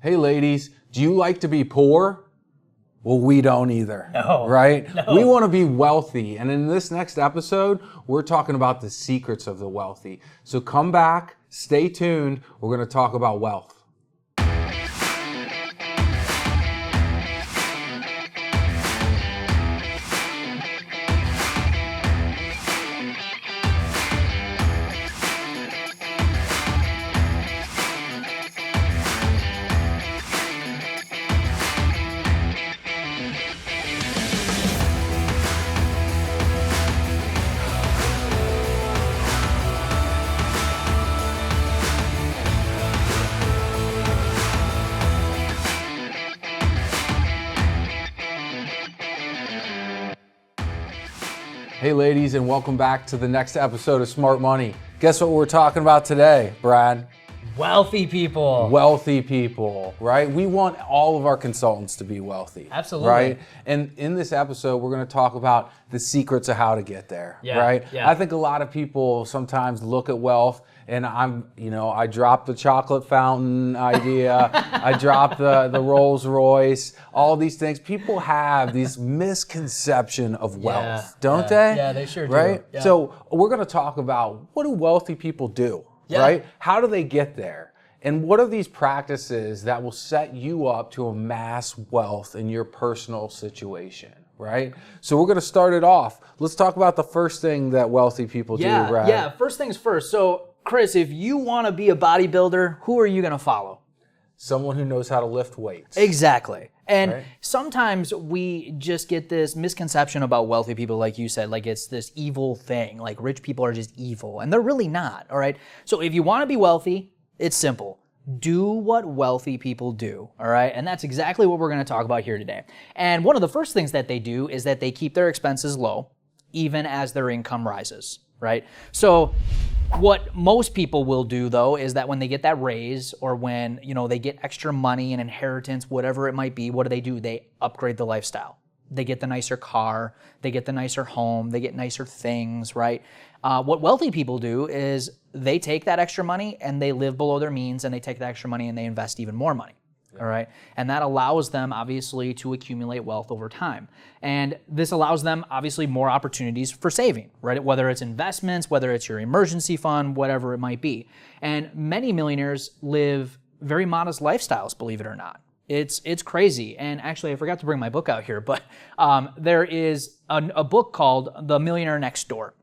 Hey ladies, do you like to be poor? Well, we don't either, right? No. We want to be wealthy. And in this next episode, we're talking about the secrets of the wealthy. So come back, stay tuned. We're going to talk about wealth. Hey ladies, and welcome back to the next episode of Smart Money. Guess what we're talking about today, Brad? Wealthy people. Wealthy people, right? We want all of our consultants to be wealthy. Absolutely. Right? And in this episode, we're going to talk about the secrets of how to get there, right? Yeah. I think a lot of people sometimes look at wealth and I dropped the chocolate fountain idea. I dropped the Rolls Royce, all these things. People have this misconception of wealth, don't they? Yeah, they sure do. Right? Yeah. So we're going to talk about what do wealthy people do, right? How do they get there? And what are these practices that will set you up to amass wealth in your personal situation? Right? So we're going to start it off. Let's talk about the first thing that wealthy people do, Brad. Yeah, first things first. So, Chris, if you want to be a bodybuilder, who are you going to follow? Someone who knows how to lift weights. Exactly. And Right. sometimes we just get this misconception about wealthy people, like you said, like it's this evil thing, like rich people are just evil, and they're really not, all right? So if you want to be wealthy, it's simple. Do what wealthy people do, all right? And that's exactly what we're going to talk about here today. And one of the first things that they do is that they keep their expenses low, even as their income rises, right? So what most people will do, though, is that when they get that raise or when, they get extra money, an inheritance, whatever it might be, what do? They upgrade the lifestyle. They get the nicer car, they get the nicer home, they get nicer things, right? What wealthy people do is they take that extra money and they live below their means, and they take that extra money and they invest even more money. All right. And that allows them, obviously, to accumulate wealth over time. And this allows them, obviously, more opportunities for saving, right? Whether it's investments, whether it's your emergency fund, whatever it might be. And many millionaires live very modest lifestyles, believe it or not. It's crazy. And actually, I forgot to bring my book out here, but there is a book called The Millionaire Next Door,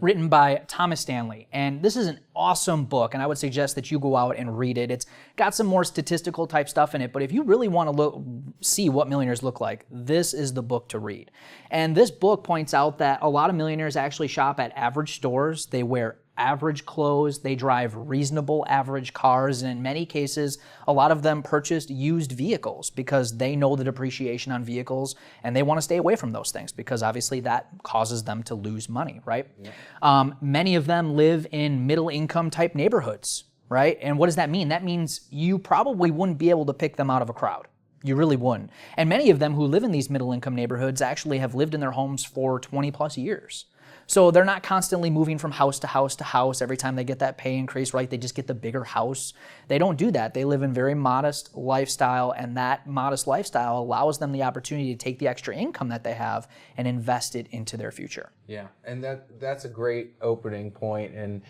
written by Thomas Stanley. And this is an awesome book, and I would suggest that you go out and read it. It's got some more statistical type stuff in it, but if you really want to see what millionaires look like, this is the book to read. And this book points out that a lot of millionaires actually shop at average stores. They wear average clothes, they drive reasonable average cars, and in many cases, a lot of them purchased used vehicles because they know the depreciation on vehicles and they want to stay away from those things because obviously that causes them to lose money, right? Yeah. Many of them live in middle income type neighborhoods, right? And what does that mean? That means you probably wouldn't be able to pick them out of a crowd. You really wouldn't. And many of them who live in these middle income neighborhoods actually have lived in their homes for 20 plus years. So they're not constantly moving from house to house to house every time they get that pay increase, right? They just get the bigger house. They don't do that. They live in very modest lifestyle, and that modest lifestyle allows them the opportunity to take the extra income that they have and invest it into their future. Yeah, and that's a great opening point. And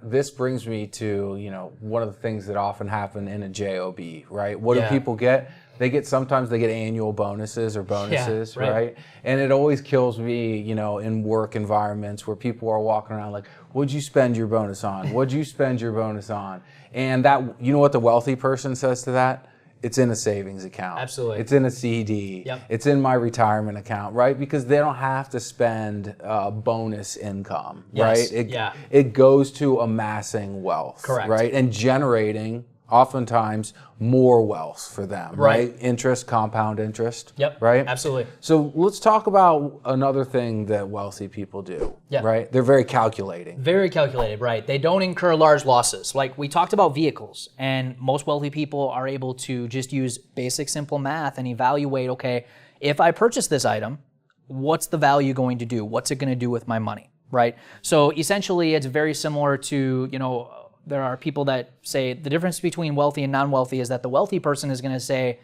this brings me to one of the things that often happen in a job, right? What do people get? Sometimes they get annual bonuses or bonuses, right? And it always kills me, in work environments where people are walking around like, what'd you spend your bonus on? What'd you spend your bonus on? And that, you know what the wealthy person says to that? It's in a savings account. Absolutely. It's in a CD. Yep. It's in my retirement account, right? Because they don't have to spend bonus income, right? It goes to amassing wealth, Correct. right? And generating oftentimes more wealth for them, right? Interest, compound interest, right? Absolutely. So let's talk about another thing that wealthy people do, right? They're very calculating. Very calculated, right? They don't incur large losses. Like we talked about vehicles, and most wealthy people are able to just use basic, simple math and evaluate, okay, if I purchase this item, what's the value going to do? What's it going to do with my money, right? So essentially, it's very similar to, there are people that say the difference between wealthy and non-wealthy is that the wealthy person is going to say,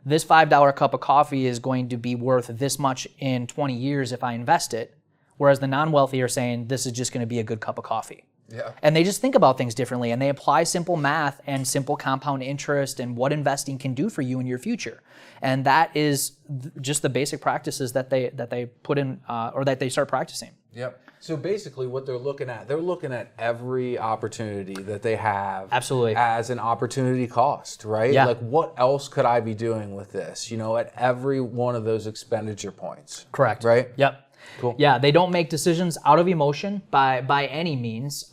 this $5 cup of coffee is going to be worth this much in 20 years if I invest it, whereas the non-wealthy are saying this is just going to be a good cup of coffee. Yeah. And they just think about things differently, and they apply simple math and simple compound interest and what investing can do for you in your future. And that is just the basic practices that they put in or that they start practicing. Yep. So basically what they're looking at every opportunity that they have Absolutely. as an opportunity cost, right? Yeah. Like, what else could I be doing with this? At every one of those expenditure points. Correct. Right? Yep. Cool. Yeah, they don't make decisions out of emotion by any means.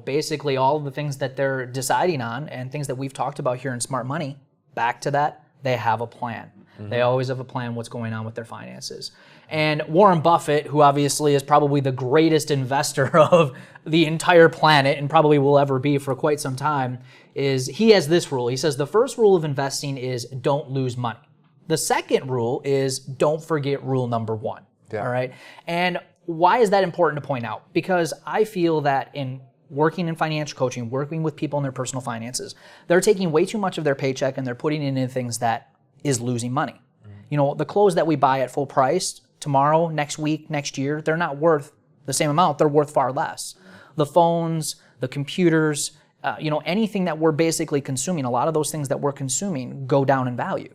Basically all of the things that they're deciding on and things that we've talked about here in Smart Money, back to that, they have a plan. Mm-hmm. They always have a plan what's going on with their finances. And Warren Buffett, who obviously is probably the greatest investor of the entire planet and probably will ever be for quite some time, he has this rule. He says the first rule of investing is don't lose money. The second rule is don't forget rule number 1. Yeah. All right. And why is that important to point out? Because I feel that in working in financial coaching, working with people in their personal finances, they're taking way too much of their paycheck and they're putting it into things that is losing money. The clothes that we buy at full price tomorrow, next week, next year, they're not worth the same amount. They're worth far less. The phones, the computers, anything that we're basically consuming, a lot of those things that we're consuming go down in value.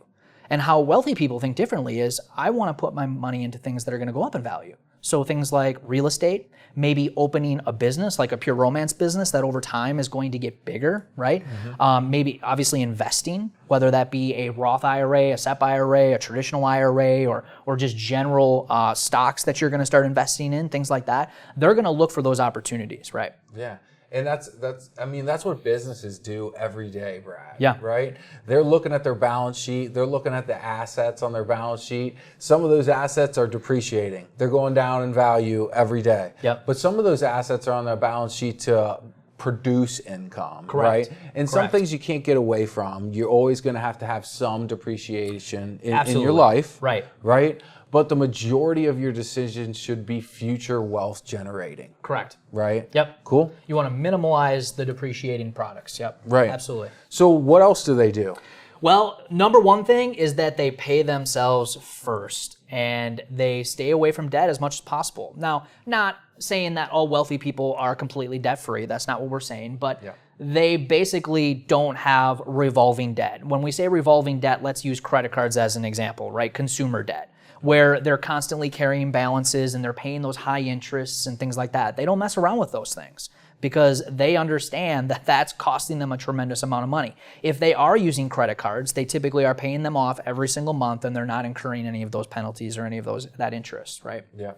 And how wealthy people think differently is, I want to put my money into things that are going to go up in value. So things like real estate, maybe opening a business, like a pure romance business that over time is going to get bigger, right? Mm-hmm. Maybe obviously investing, whether that be a Roth IRA, a SEP IRA, a traditional IRA, or just general stocks that you're going to start investing in, things like that. They're going to look for those opportunities, right? Yeah. And that's what businesses do every day, Brad. Yeah. Right? They're looking at their balance sheet. They're looking at the assets on their balance sheet. Some of those assets are depreciating. They're going down in value every day. Yep. But some of those assets are on their balance sheet to produce income. Correct. Right? And some things you can't get away from. You're always going to have some depreciation in your life. Right. Right? But the majority of your decisions should be future wealth generating. Correct. Right? Yep. Cool. You want to minimize the depreciating products. Yep. Right. Absolutely. So what else do they do? Well, number one thing is that they pay themselves first and they stay away from debt as much as possible. Now, not saying that all wealthy people are completely debt-free. That's not what we're saying. But they basically don't have revolving debt. When we say revolving debt, let's use credit cards as an example, right? Consumer debt, where they're constantly carrying balances and they're paying those high interests and things like that. They don't mess around with those things because they understand that that's costing them a tremendous amount of money. If they are using credit cards, they typically are paying them off every single month and they're not incurring any of those penalties or any of that interest, right? Yeah.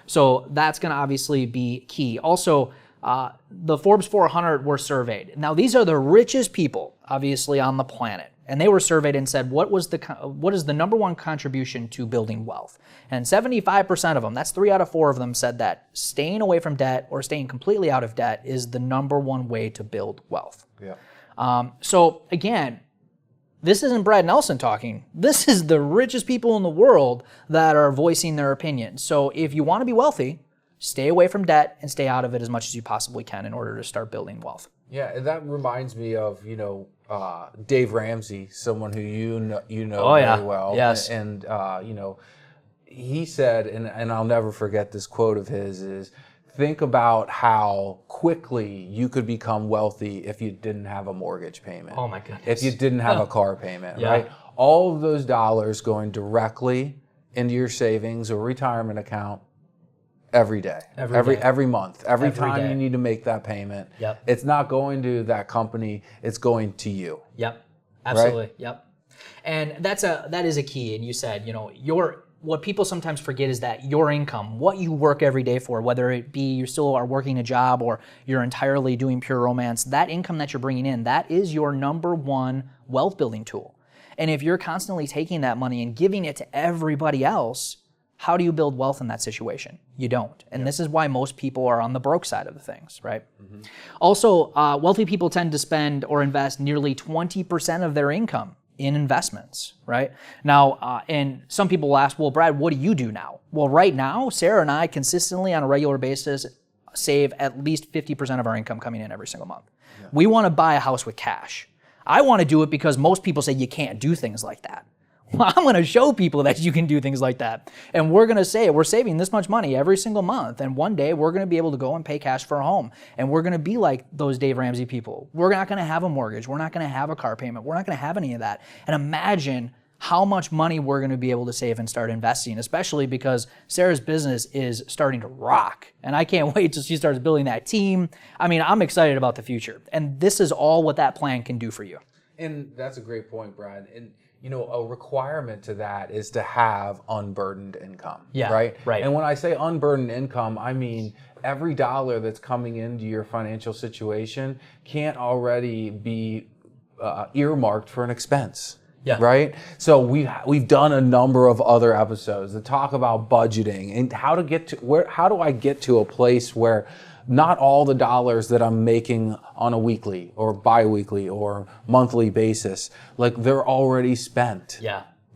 So that's going to obviously be key. Also, the Forbes 400 were surveyed. Now, these are the richest people, obviously, on the planet. And they were surveyed and said, what is the number one contribution to building wealth? And 75% of them, that's 3 out of 4 of them, said that staying away from debt or staying completely out of debt is the number one way to build wealth. Yeah. So again, this isn't Brad Nelson talking. This is the richest people in the world that are voicing their opinion. So if you want to be wealthy, stay away from debt and stay out of it as much as you possibly can in order to start building wealth. Yeah, and that reminds me of, Dave Ramsey, someone who you know very well. Yes. And he said, and I'll never forget this quote of his, is think about how quickly you could become wealthy if you didn't have a mortgage payment. Oh my goodness. If you didn't have a car payment, right? All of those dollars going directly into your savings or retirement account every day, every month, every time day. You need to make that payment. Yep. It's not going to that company, it's going to you. Yep. Absolutely. Right? Yep. And that is a key. And you said, what people sometimes forget is that your income, what you work every day for, whether it be you still are working a job or you're entirely doing pure romance, that income that you're bringing in, that is your number one wealth building tool. And if you're constantly taking that money and giving it to everybody else, how do you build wealth in that situation? You don't. And this is why most people are on the broke side of the things, right? Mm-hmm. Also, wealthy people tend to spend or invest nearly 20% of their income in investments, right? Now, and some people will ask, well, Brad, what do you do now? Well, right now, Sarah and I consistently on a regular basis save at least 50% of our income coming in every single month. Yeah. We want to buy a house with cash. I want to do it because most people say you can't do things like that. Well, I'm going to show people that you can do things like that. And we're going to say we're saving this much money every single month. And one day we're going to be able to go and pay cash for a home. And we're going to be like those Dave Ramsey people. We're not going to have a mortgage. We're not going to have a car payment. We're not going to have any of that. And imagine how much money we're going to be able to save and start investing, especially because Sarah's business is starting to rock. And I can't wait till she starts building that team. I mean, I'm excited about the future. And this is all what that plan can do for you. And that's a great point, Brad. And you know, a requirement to that is to have unburdened income, right? And when I say unburdened income, I mean every dollar that's coming into your financial situation can't already be earmarked for an expense. Right. So we've done a number of other episodes that talk about budgeting and how to get to how do I get to a place where not all the dollars that I'm making on a weekly or bi-weekly or monthly basis, like they're already spent.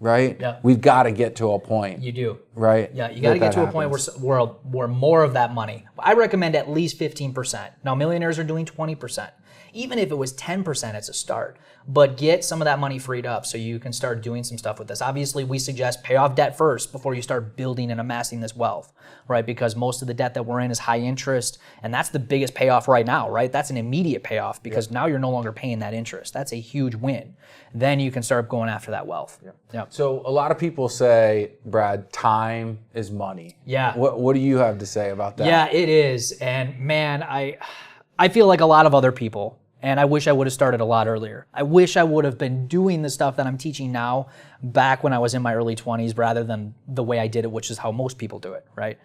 Right? We've got to get to a point. You do. Right? Yeah, you got to get to a point where more of that money. I recommend at least 15%. Now, millionaires are doing 20%. Even if it was 10%, it's a start. But get some of that money freed up so you can start doing some stuff with this. Obviously, we suggest pay off debt first before you start building and amassing this wealth, right? Because most of the debt that we're in is high interest, and that's the biggest payoff right now, right? That's an immediate payoff because now you're no longer paying that interest. That's a huge win. Then you can start going after that wealth. So a lot of people say, Brad, time is money. What do you have to say about that? Yeah, it is. And man, I feel like a lot of other people, and I wish I would have started a lot earlier. I wish I would have been doing the stuff that I'm teaching now back when I was in my early 20s rather than the way I did it, which is how most people do it, right?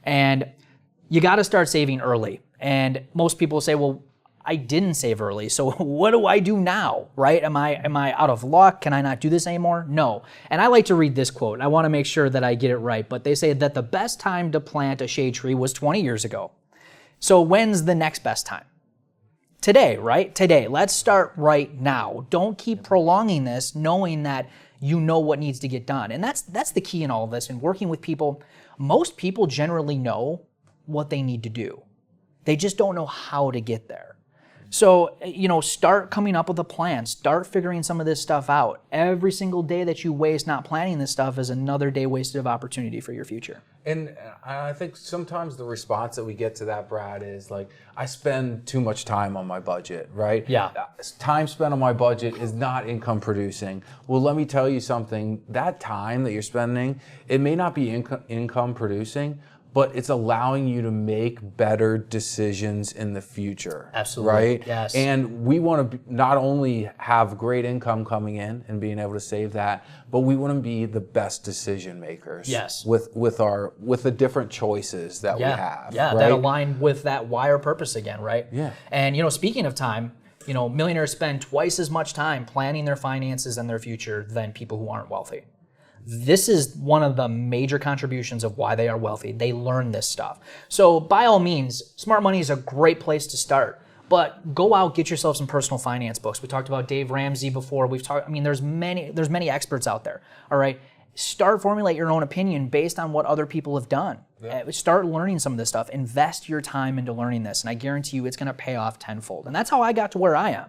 And you got to start saving early. And most people say, well, I didn't save early, so what do I do now, right? Am I out of luck? Can I not do this anymore? No. And I like to read this quote. I want to make sure that I get it right, but they say that the best time to plant a shade tree was 20 years ago. So when's the next best time? Today, right? Today. Let's start right now. Don't keep prolonging this knowing that you know what needs to get done. And that's the key in all of this. And working with people, most people generally know what they need to do. They just don't know how to get there. So, start coming up with a plan. Start figuring some of this stuff out. Every single day that you waste not planning this stuff is another day wasted of opportunity for your future. And I think sometimes the response that we get to that, Brad, is like, I spend too much time on my budget, right? Time spent on my budget is not income producing. Well, let me tell you something. That time that you're spending, it may not be income producing, but it's allowing you to make better decisions in the future. Absolutely. Right? Yes. And we want to not only have great income coming in and being able to save that, but we want to be the best decision makers. Yes. With the different choices that we have. Yeah, right? that align with that why or purpose again, right? Yeah. And speaking of time, millionaires spend twice as much time planning their finances and their future than people who aren't wealthy. This is one of the major contributions of why they are wealthy. They learn this stuff. So by all means, smart money is a great place to start. But go out, get yourself some personal finance books. We talked about Dave Ramsey before. There's many experts out there. All right. Formulate your own opinion based on what other people have done. Start learning some of this stuff. Invest your time into learning this, and I guarantee you it's going to pay off tenfold. And that's how I got to where I am.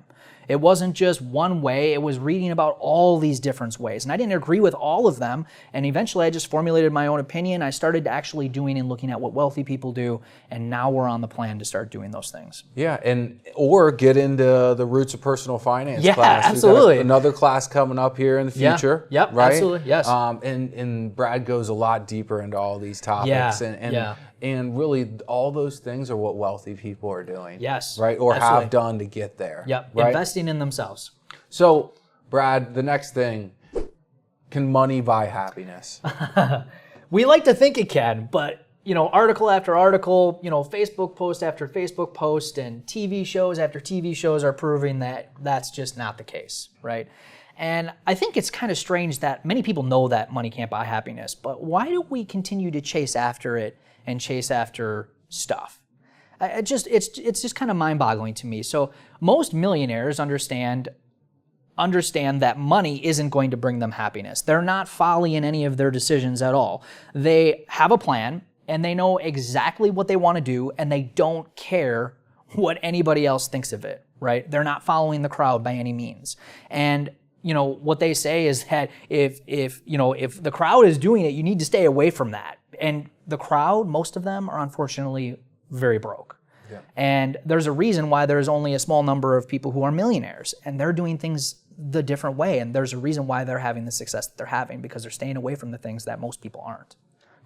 It wasn't just one way, it was reading about all these different ways. And I didn't agree with all of them. And eventually I just formulated my own opinion. I started actually doing and looking at what wealthy people do. And now we're on the plan to start doing those things. Yeah, or get into the Roots of Personal Finance class. Yeah, absolutely. Another class coming up here in the future. Yep, right? absolutely, yes. And Brad goes a lot deeper into all these topics. And really, all those things are what wealthy people are doing. Yes. Right? Or absolutely. have done to get there. Yep. Right? Investing in themselves. So, Brad, the next thing, can money buy happiness? We like to think it can, but article after article, Facebook post after Facebook post, and TV shows after TV shows are proving that that's just not the case, right? And I think it's kind of strange that many people know that money can't buy happiness, but why do we continue to chase after it and chase after stuff? It's just kind of mind-boggling to me. So most millionaires understand that money isn't going to bring them happiness. They're not folly in any of their decisions at all. They have a plan, and they know exactly what they want to do, and they don't care what anybody else thinks of it. right? They're not following the crowd by any means. And what they say is that if the crowd is doing it, you need to stay away from that. And the crowd, most of them are unfortunately very broke. Yeah. And there's a reason why there's only a small number of people who are millionaires, and they're doing things the different way. And there's a reason why they're having the success that they're having, because they're staying away from the things that most people aren't.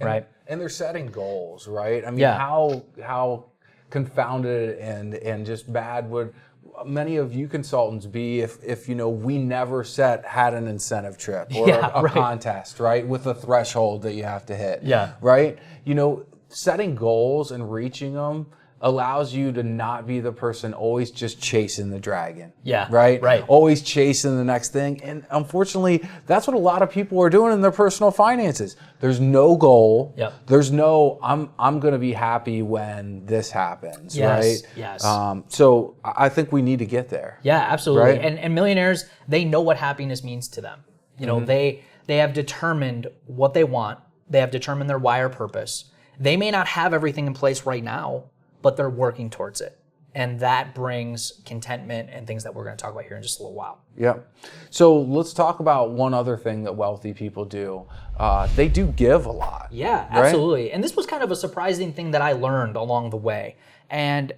Right. And they're setting goals, right? I mean, how confounded and just bad would many of you consultants be if we never had an incentive trip or a contest, right, with a threshold that you have to hit. Yeah. Right? Setting goals and reaching them allows you to not be the person always just chasing the dragon. Yeah. Right? Right. Always chasing the next thing. And unfortunately, that's what a lot of people are doing in their personal finances. There's no goal. Yep. There's no, I'm going to be happy when this happens, right? Yes. So I think we need to get there. Yeah, absolutely. Right? And millionaires, they know what happiness means to them. They have determined what they want. They have determined their why or purpose. They may not have everything in place right now, but they're working towards it. And that brings contentment and things that we're going to talk about here in just a little while. Yeah. So let's talk about one other thing that wealthy people do. They do give a lot. Yeah, absolutely. Right? And this was kind of a surprising thing that I learned along the way. And,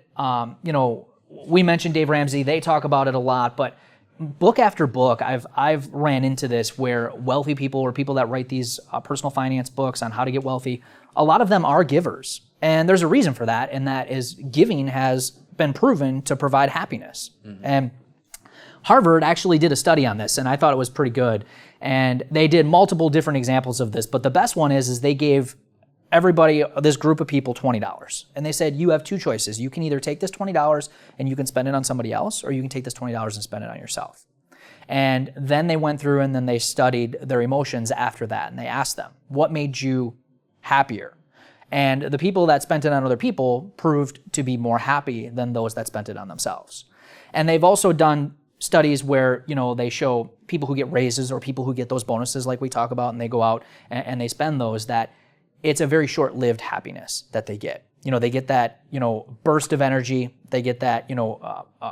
we mentioned Dave Ramsey. They talk about it a lot, but book after book, I've ran into this where wealthy people or people that write these personal finance books on how to get wealthy, a lot of them are givers. And there's a reason for that, and that is giving has been proven to provide happiness. Mm-hmm. And Harvard actually did a study on this, and I thought it was pretty good. And they did multiple different examples of this, but the best one is they gave everybody, this group of people, $20. And they said, you have two choices. You can either take this $20 and you can spend it on somebody else, or you can take this $20 and spend it on yourself. And then they went through and then they studied their emotions after that, and they asked them, what made you happier? And the people that spent it on other people proved to be more happy than those that spent it on themselves. And they've also done studies where, they show people who get raises or people who get those bonuses like we talk about, and they go out and they spend those, that it's a very short-lived happiness that they get. They get that, burst of energy. They get that,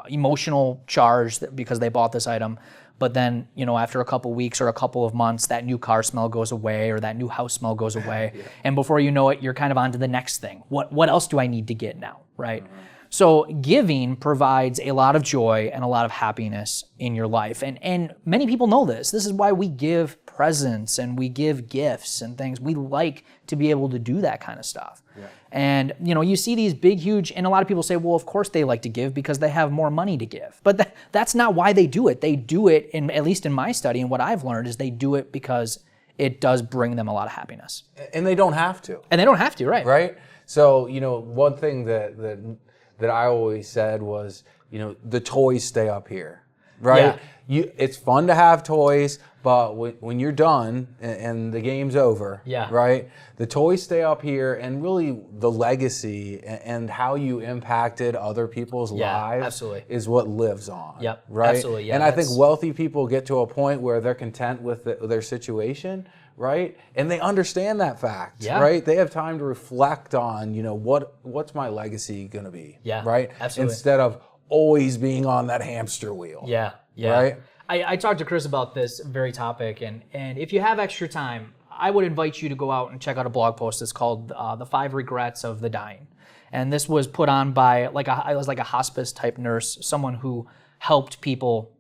emotional charge because they bought this item. But then, after a couple weeks or a couple of months, that new car smell goes away or that new house smell goes away. Yeah. And before you know it, you're kind of on to the next thing. What else do I need to get now, right? Mm-hmm. So giving provides a lot of joy and a lot of happiness in your life. And many people know this. This is why we give presents and we give gifts and things. We like to be able to do that kind of stuff. Yeah. And, you see these big, huge, and a lot of people say, well, of course they like to give because they have more money to give. But that's not why they do it. They do it, at least in my study, and what I've learned is they do it because it does bring them a lot of happiness. And they don't have to. And they don't have to, right? Right? So, one thing that I always said was, the toys stay up here, right? Yeah. It's fun to have toys, but when you're done and the game's over, right? The toys stay up here, and really the legacy and how you impacted other people's lives absolutely. Is what lives on. Yep, right? Absolutely. Yeah, and I think wealthy people get to a point where they're content with their situation, right? And they understand that fact, right? They have time to reflect on, what's my legacy going to be, right? Absolutely. Instead of always being on that hamster wheel. Yeah. Right? I talked to Chris about this very topic, and if you have extra time, I would invite you to go out and check out a blog post. It's called The 5 Regrets of the Dying. And this was put on by it was like a hospice type nurse, someone who helped people,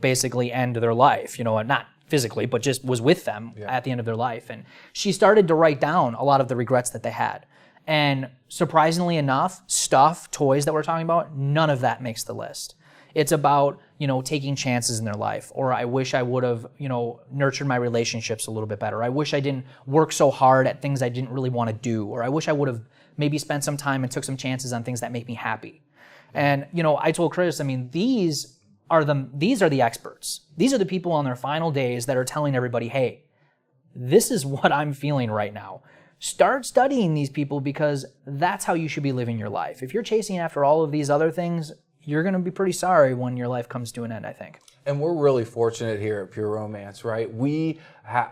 basically end their life, not physically, but just was with them at the end of their life. And she started to write down a lot of the regrets that they had. And surprisingly enough, toys that we're talking about, none of that makes the list. It's about, taking chances in their life, or I wish I would have, nurtured my relationships a little bit better. I wish I didn't work so hard at things I didn't really want to do, or I wish I would have maybe spent some time and took some chances on things that make me happy. And, I told Chris, these are the experts. These are the people on their final days that are telling everybody, hey, this is what I'm feeling right now. Start studying these people, because that's how you should be living your life. If you're chasing after all of these other things, you're going to be pretty sorry when your life comes to an end, I think. And we're really fortunate here at Pure Romance, right? We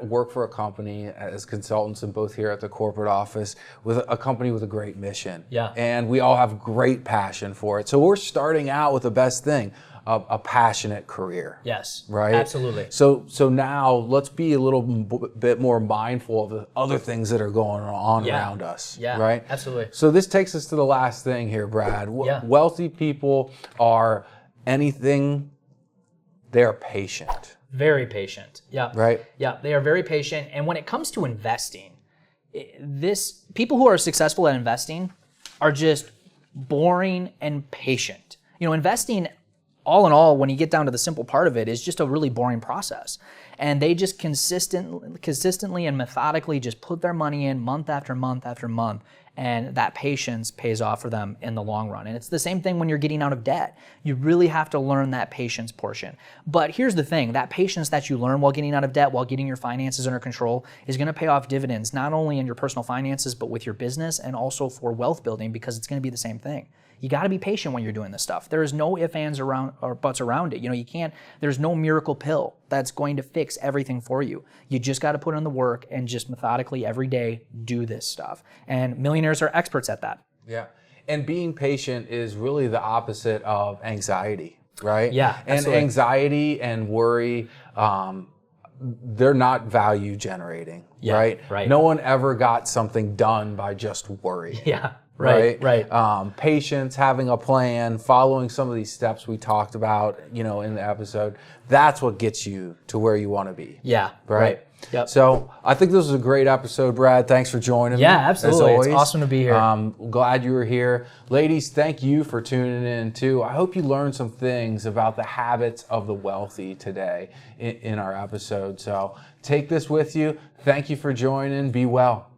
work for a company as consultants and both here at the corporate office with a company with a great mission. Yeah. And we all have great passion for it. So we're starting out with the best thing, a passionate career. Yes. Right? Absolutely. So now let's be a little bit more mindful of the other things that are going on around us. Yeah. Right? Absolutely. So this takes us to the last thing here, Brad. Yeah. Wealthy people are anything. They're patient. Very patient. Yeah. Right? Yeah, they are very patient. And when it comes to investing, people who are successful at investing are just boring and patient. Investing, all in all, when you get down to the simple part of it, is just a really boring process. And they just consistently and methodically just put their money in month after month after month. And that patience pays off for them in the long run. And it's the same thing when you're getting out of debt. You really have to learn that patience portion. But here's the thing, that patience that you learn while getting out of debt, while getting your finances under control, is gonna pay off dividends, not only in your personal finances, but with your business and also for wealth building, because it's gonna be the same thing. You got to be patient when you're doing this stuff. There is no ifs, ands, or buts around it. You can't, there's no miracle pill that's going to fix everything for you. You just got to put in the work and just methodically every day do this stuff. And millionaires are experts at that. Yeah. And being patient is really the opposite of anxiety, right? Yeah, absolutely. And anxiety and worry, they're not value generating, right? Right. No one ever got something done by just worry. Yeah. Right. Patience, having a plan, following some of these steps we talked about, in the episode. That's what gets you to where you want to be. Yeah. Right. Yep. So I think this was a great episode, Brad. Thanks for joining me. Yeah, absolutely. As always. It's awesome to be here. Glad you were here. Ladies, thank you for tuning in too. I hope you learned some things about the habits of the wealthy today in our episode. So take this with you. Thank you for joining. Be well.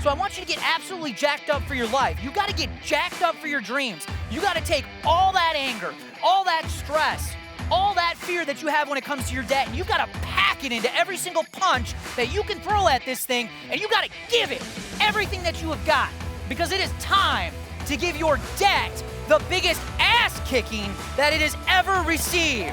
So I want you to get absolutely jacked up for your life. You got to get jacked up for your dreams. You got to take all that anger, all that stress, all that fear that you have when it comes to your debt, and you got to pack it into every single punch that you can throw at this thing, and you got to give it everything that you have got, because it is time to give your debt the biggest ass kicking that it has ever received.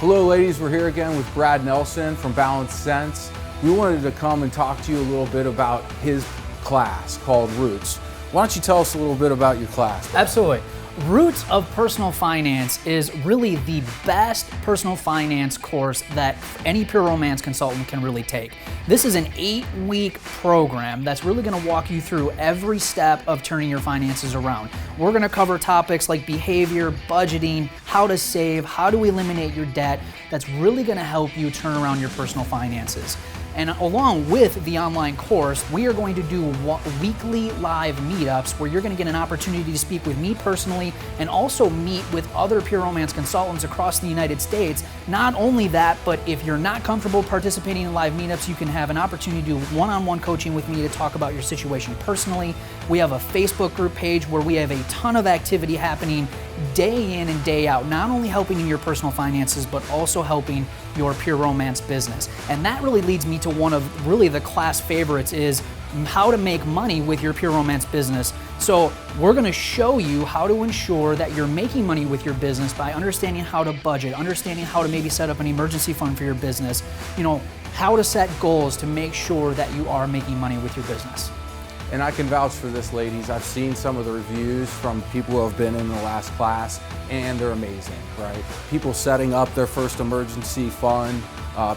Hello, ladies. We're here again with Brad Nelson from Balanced Sense. We wanted to come and talk to you a little bit about his class called Roots. Why don't you tell us a little bit about your class? Absolutely. Roots of Personal Finance is really the best personal finance course that any Pure Romance consultant can really take. This is an 8-week program that's really going to walk you through every step of turning your finances around. We're going to cover topics like behavior, budgeting, how to save, how to eliminate your debt. That's really going to help you turn around your personal finances. And along with the online course, we are going to do weekly live meetups where you're going to get an opportunity to speak with me personally and also meet with other Pure Romance consultants across the United States. Not only that, but if you're not comfortable participating in live meetups, you can have an opportunity to do one-on-one coaching with me to talk about your situation personally. We have a Facebook group page where we have a ton of activity happening day in and day out, not only helping in your personal finances, but also helping your Pure Romance business. And that really leads me to one of really the class favorites, is how to make money with your Pure Romance business. So we're gonna show you how to ensure that you're making money with your business by understanding how to budget, understanding how to maybe set up an emergency fund for your business, how to set goals to make sure that you are making money with your business. And I can vouch for this, ladies. I've seen some of the reviews from people who have been in the last class, and they're amazing, right? People setting up their first emergency fund,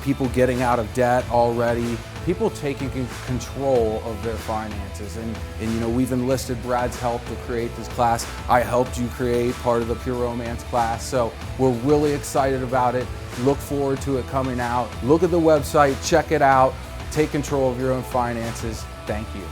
people getting out of debt already, people taking control of their finances. And we've enlisted Brad's help to create this class. I helped you create part of the Pure Romance class, so we're really excited about it. Look forward to it coming out. Look at the website, check it out, take control of your own finances. Thank you.